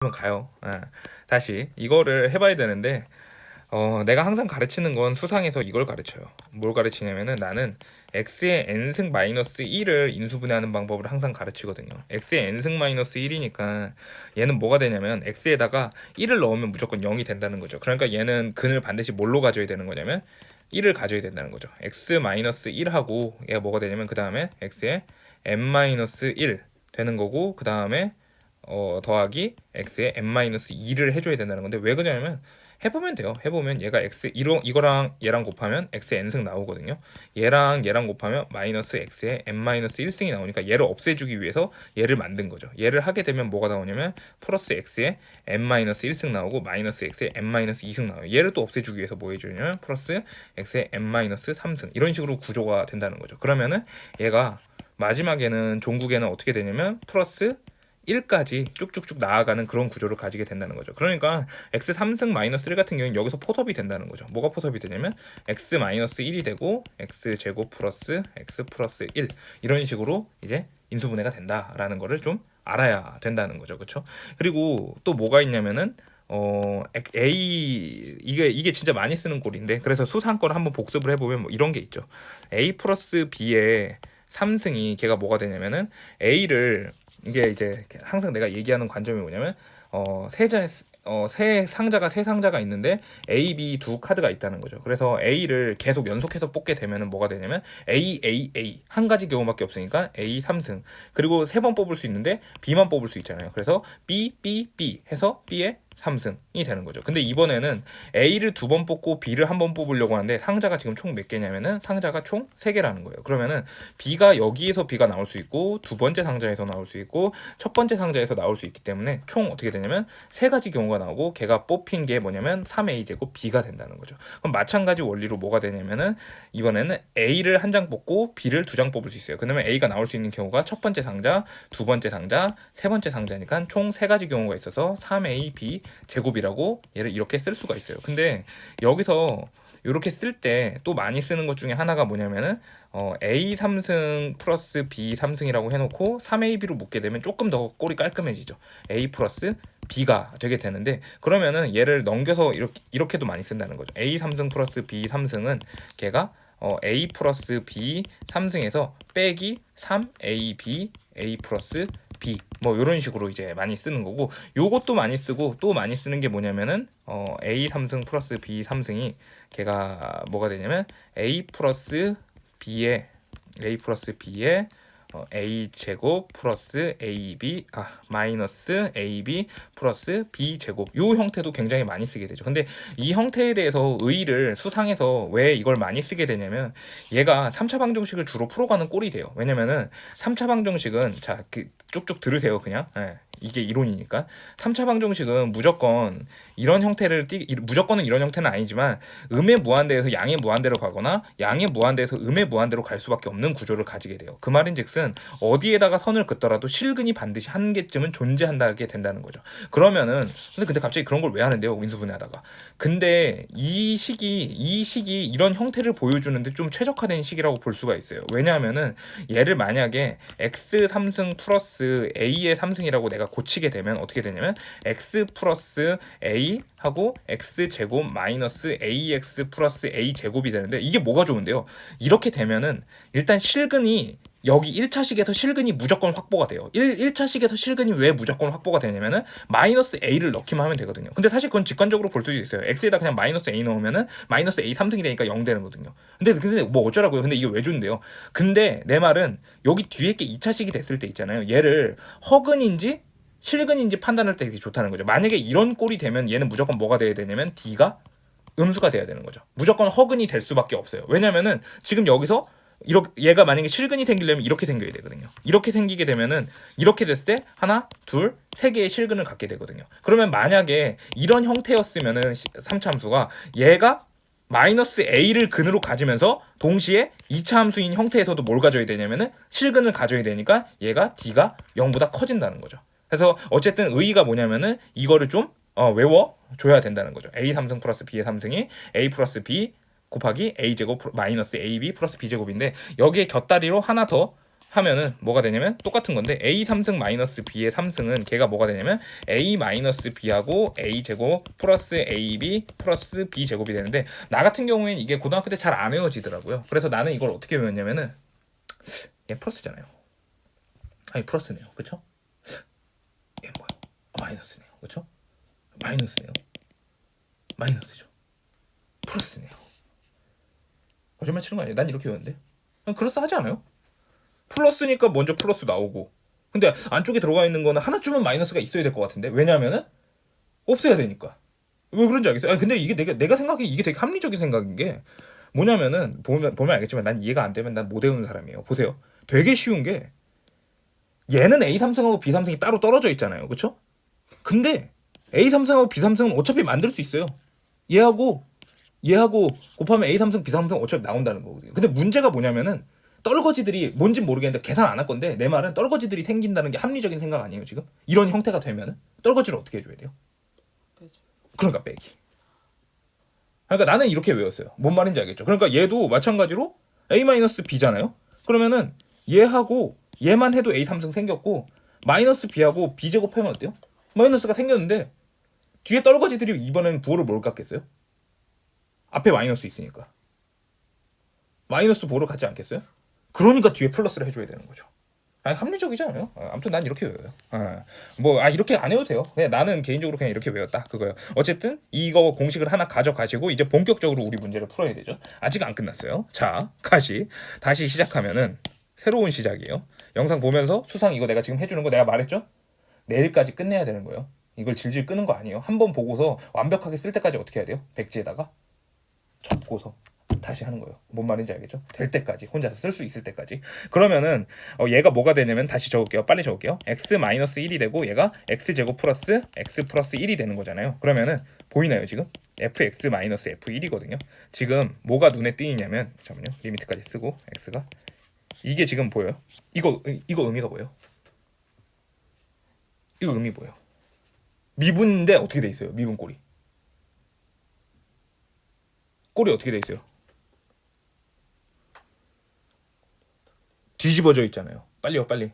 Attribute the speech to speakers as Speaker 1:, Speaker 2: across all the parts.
Speaker 1: 그러면 가요. 다시 이거를 해봐야 되는데 내가 항상 가르치는 건 수상에서 이걸 가르쳐요. 뭘 가르치냐면은 나는 x의 n승 마이너스 1을 인수분해하는 방법을 항상 가르치거든요. x의 n승 마이너스 1이니까 얘는 뭐가 되냐면 x에다가 1을 넣으면 무조건 0이 된다는 거죠. 그러니까 얘는 근을 반드시 뭘로 가져야 되는 거냐면 1을 가져야 된다는 거죠. x 마이너스 1하고 얘가 뭐가 되냐면 그 다음에 x의 n 마이너스 1 되는 거고 그 다음에 더하기 x에 n-2를 해줘야 된다는 건데 왜 그러냐면 해보면 돼요. 해보면 얘가 x 이거랑 얘랑 곱하면 x의 n승 나오거든요. 얘랑 곱하면 마이너스 x의 n-1승이 나오니까 얘를 없애주기 위해서 얘를 만든 거죠. 얘를 하게 되면 뭐가 나오냐면 플러스 x의 n-1승 나오고 마이너스 x의 n-2승 나와요. 얘를 또 없애주기 위해서 뭐 해주냐면 플러스 x의 n-3승 이런 식으로 구조가 된다는 거죠. 그러면은 얘가 마지막에는 종국에는 어떻게 되냐면 플러스 1까지 쭉쭉쭉 나아가는 그런 구조를 가지게 된다는 거죠. 그러니까 x 3승 마이너스 1 같은 경우는 여기서 포섭이 된다는 거죠. 뭐가 포섭이 되냐면 x 마이너스 1이 되고 x 제곱 플러스 x 플러스 1 이런 식으로 이제 인수분해가 된다라는 거를 좀 알아야 된다는 거죠. 그렇죠? 그리고 또 뭐가 있냐면은 이게 진짜 많이 쓰는 꼴인데 그래서 수상 거를 한번 복습을 해보면 뭐 이런 게 있죠. a 플러스 b의 3승이 걔가 뭐가 되냐면은 a를 이게 이제 항상 내가 얘기하는 관점이 뭐냐면 세 상자가 있는데 A, B 두 카드가 있다는 거죠. 그래서 A를 계속 연속해서 뽑게 되면은 뭐가 되냐면 A 한 가지 경우밖에 없으니까 A 3승 그리고 세 번 뽑을 수 있는데 B만 뽑을 수 있잖아요. 그래서 B 해서 B의 3승이 되는 거죠. 근데 이번에는 A를 두 번 뽑고 B를 한 번 뽑으려고 하는데 상자가 지금 총 몇 개냐면은 상자가 총 3개라는 거예요. 그러면은 B가 여기에서 B가 나올 수 있고 두 번째 상자에서 나올 수 있고 첫 번째 상자에서 나올 수 있기 때문에 총 어떻게 되냐면 세 가지 경우가 나오고 걔가 뽑힌 게 뭐냐면 3A 제곱 B가 된다는 거죠. 그럼 마찬가지 원리로 뭐가 되냐면은 이번에는 A를 한 장 뽑고 B를 두 장 뽑을 수 있어요. 그러면 A가 나올 수 있는 경우가 첫 번째 상자, 두 번째 상자, 세 번째 상자니까 총 세 가지 경우가 있어서 3AB 제곱이라고 얘를 이렇게 쓸 수가 있어요. 근데 여기서 이렇게 쓸 때 또 많이 쓰는 것 중에 하나가 뭐냐면은 A 3승 플러스 B 3승이라고 해놓고 3AB로 묶게 되면 조금 더 꼴이 깔끔해지죠. A 플러스 B가 되게 되는데 그러면은 얘를 넘겨서 이렇게도 많이 쓴다는 거죠. A 3승 플러스 B 3승은 걔가 A 플러스 B 3승에서 빼기 3AB A 플러스 B 뭐 이런 식으로 이제 많이 쓰는 거고 요것도 많이 쓰고 또 많이 쓰는 게 뭐냐면은 A 3승 플러스 B 3승이 걔가 뭐가 되냐면 A 플러스 B의 A 제곱 플러스 AB 마이너스 AB 플러스 B 제곱 요 형태도 굉장히 많이 쓰게 되죠. 근데 이 형태에 대해서 의의를 수상해서 왜 이걸 많이 쓰게 되냐면 얘가 3차 방정식을 주로 풀어가는 꼴이 돼요. 왜냐면은 3차 방정식은 쭉쭉 들으세요. 그냥 이게 이론이니까 3차 방정식은 무조건은 이런 형태는 아니지만 음의 무한대에서 양의 무한대로 가거나 양의 무한대에서 음의 무한대로 갈 수밖에 없는 구조를 가지게 돼요. 그 말인즉슨 어디에다가 선을 긋더라도 실근이 반드시 한 개쯤은 존재한다게 된다는 거죠. 그러면은 근데 갑자기 그런 걸 왜 하는데요? 인수분해하다가. 근데 이 시기 이런 형태를 보여주는데 좀 최적화된 시기라고 볼 수가 있어요. 왜냐하면은 얘를 만약에 x 3승 플러스 a의 3승이라고 내가 고치게 되면 어떻게 되냐면 x 플러스 a 하고 x 제곱 마이너스 ax 플러스 a 제곱이 되는데 이게 뭐가 좋은데요? 이렇게 되면은 일단 실근이 여기 1차식에서 실근이 무조건 확보가 돼요. 1차식에서 실근이 왜 무조건 확보가 되냐면은 마이너스 a를 넣기만 하면 되거든요. 근데 사실 그건 직관적으로 볼 수도 있어요. x에다 그냥 마이너스 a 넣으면은 마이너스 a 3승이 되니까 0 되는 거거든요. 근데 뭐 어쩌라고요? 근데 이게 왜 준대요? 근데 내 말은 여기 뒤에 게 2차식이 됐을 때 있잖아요. 얘를 허근인지 실근인지 판단할 때 되게 좋다는 거죠. 만약에 이런 꼴이 되면 얘는 무조건 뭐가 돼야 되냐면 D가 음수가 돼야 되는 거죠. 무조건 허근이 될 수밖에 없어요. 왜냐면은 지금 여기서 얘가 만약에 실근이 생기려면 이렇게 생겨야 되거든요. 이렇게 생기게 되면은 이렇게 됐을 때 하나, 둘, 세 개의 실근을 갖게 되거든요. 그러면 만약에 이런 형태였으면은 3차 함수가 얘가 마이너스 a를 근으로 가지면서 동시에 2차 함수인 형태에서도 뭘 가져야 되냐면은 실근을 가져야 되니까 얘가 d가 0보다 커진다는 거죠. 그래서 어쨌든 의의가 뭐냐면은 이거를 좀 외워줘야 된다는 거죠. a 3승 플러스 b의 3승이 a 플러스 b 곱하기 a 제곱 마이너스 ab 플러스 b 제곱인데 여기에 곁다리로 하나 더 하면은 뭐가 되냐면 똑같은 건데 a 3승 마이너스 b의 3승은 걔가 뭐가 되냐면 a 마이너스 b하고 a 제곱 플러스 ab 플러스 b 제곱이 되는데 나 같은 경우에는 이게 고등학교 때 잘 안 외워지더라고요. 그래서 나는 이걸 어떻게 외웠냐면은 얘 플러스잖아요. 아니 플러스네요. 그쵸? 얘 뭐야? 마이너스네요. 그쵸? 마이너스네요. 마이너스죠. 플러스네요. 거짓말 치는 거 아니에요? 난 이렇게 외웠는데 그럴싸하지 않아요? 플러스니까 먼저 플러스 나오고 근데 안쪽에 들어가 있는 거는 하나쯤은 마이너스가 있어야 될 것 같은데 왜냐하면은 없애야 되니까 왜 그런지 알겠어요? 아니 근데 이게 내가 생각해 이게 되게 합리적인 생각인 게 뭐냐면은 보면 알겠지만 난 이해가 안 되면 난 못 외우는 사람이에요. 보세요. 되게 쉬운 게 얘는 A 3승하고 B 3승이 따로 떨어져 있잖아요. 그쵸? 근데 A 3승하고 B 3승은 어차피 만들 수 있어요. 얘하고 곱하면 A 3승 B 3승 어차피 나온다는 거거든요. 근데 문제가 뭐냐면은 떨거지들이 뭔진 모르겠는데 계산 안 할 건데 내 말은 떨거지들이 생긴다는 게 합리적인 생각 아니에요 지금? 이런 형태가 되면은 떨거지를 어떻게 해줘야 돼요? 그러니까 빼기. 그러니까 나는 이렇게 외웠어요. 뭔 말인지 알겠죠? 그러니까 얘도 마찬가지로 A-B잖아요? 그러면은 얘하고 얘만 해도 A 3승 생겼고 마이너스 B하고 B 제곱하면 어때요? 마이너스가 생겼는데 뒤에 떨거지들이 이번에는 부호를 뭘 갖겠어요? 앞에 마이너스 있으니까 마이너스 부호를 갖지 않겠어요? 그러니까 뒤에 플러스를 해줘야 되는 거죠. 아니 합리적이지 않아요? 아무튼 난 이렇게 외워요. 이렇게 안 해도 돼요. 그냥 나는 개인적으로 그냥 이렇게 외웠다 그거요. 어쨌든 이거 공식을 하나 가져가시고 이제 본격적으로 우리 문제를 풀어야 되죠. 아직 안 끝났어요. 자, 다시 시작하면은 새로운 시작이에요. 영상 보면서 수상 이거 내가 지금 해주는 거 내가 말했죠? 내일까지 끝내야 되는 거예요. 이걸 질질 끄는 거 아니에요. 한 번 보고서 완벽하게 쓸 때까지 어떻게 해야 돼요? 백지에다가 접고서 다시 하는 거예요. 뭔 말인지 알겠죠? 될 때까지 혼자서 쓸 수 있을 때까지. 그러면은 얘가 뭐가 되냐면 다시 적을게요. 빨리 적을게요. x-1이 되고 얘가 x제곱 플러스 x 플러스 1이 되는 거잖아요. 그러면은 보이나요 지금? fx-f1이거든요. 지금 뭐가 눈에 띄냐면 잠깐만요. 리미트까지 쓰고 x가 이게 지금 보여요? 이거 의미가 뭐예요? 이거 의미 뭐예요? 미분인데 어떻게 돼 있어요? 미분 꼴이 어떻게 돼 있어요? 뒤집어져 있잖아요. 빨리요, 빨리.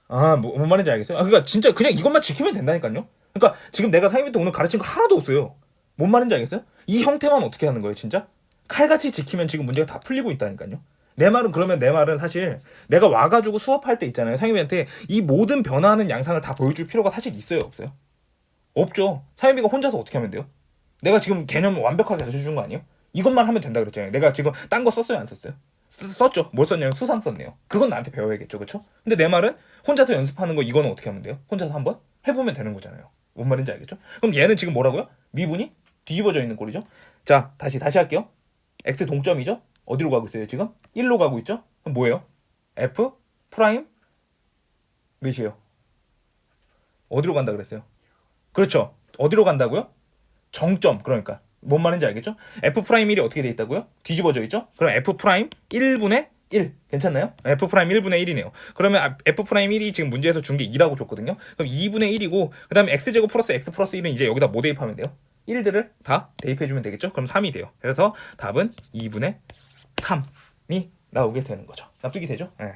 Speaker 1: 뭔 말인지 알겠어요? 그러니까 진짜 그냥 이것만 지키면 된다니까요. 그러니까 지금 내가 상임이 때 오늘 가르친 거 하나도 없어요. 뭔 말인지 알겠어요? 이 형태만 어떻게 하는 거예요, 진짜? 칼같이 지키면 지금 문제가 다 풀리고 있다니까요. 내 말은 사실 내가 와가지고 수업할 때 있잖아요. 상임이한테 이 모든 변화하는 양상을 다 보여줄 필요가 사실 있어요, 없어요? 없죠. 상임이가 혼자서 어떻게 하면 돼요? 내가 지금 개념 완벽하게 가르쳐 준 거 아니에요? 이것만 하면 된다 그랬잖아요. 내가 지금 딴 거 썼어요, 안 썼어요? 썼죠. 뭘 썼냐면 수상 썼네요. 그건 나한테 배워야겠죠, 그렇죠? 근데 내 말은 혼자서 연습하는 거 이거는 어떻게 하면 돼요? 혼자서 한번 해보면 되는 거잖아요. 뭔 말인지 알겠죠? 그럼 얘는 지금 뭐라고요? 미분이 뒤집어져 있는 꼴이죠. 자, 다시 할게요. x 동점이죠? 어디로 가고 있어요 지금? 1로 가고 있죠? 그럼 뭐예요? f 프라임 몇이에요? 어디로 간다 그랬어요? 그렇죠. 어디로 간다고요? 정점. 그러니까 뭔 말인지 알겠죠? f 프라임 1이 어떻게 돼 있다고요? 뒤집어져 있죠? 그럼 f 프라임 1분의 1 괜찮나요? f 프라임 1분의 1이네요. 그러면 f 프라임 1이 지금 문제에서 준 게 2라고 줬거든요. 그럼 2분의 1이고 그다음에 x제곱 플러스 x 플러스 1은 이제 여기다 뭐 대입하면 돼요? 1들을 다 대입해주면 되겠죠? 그럼 3이 돼요. 그래서 답은 2분의 3이 나오게 되는 거죠. 납득이 되죠? 네.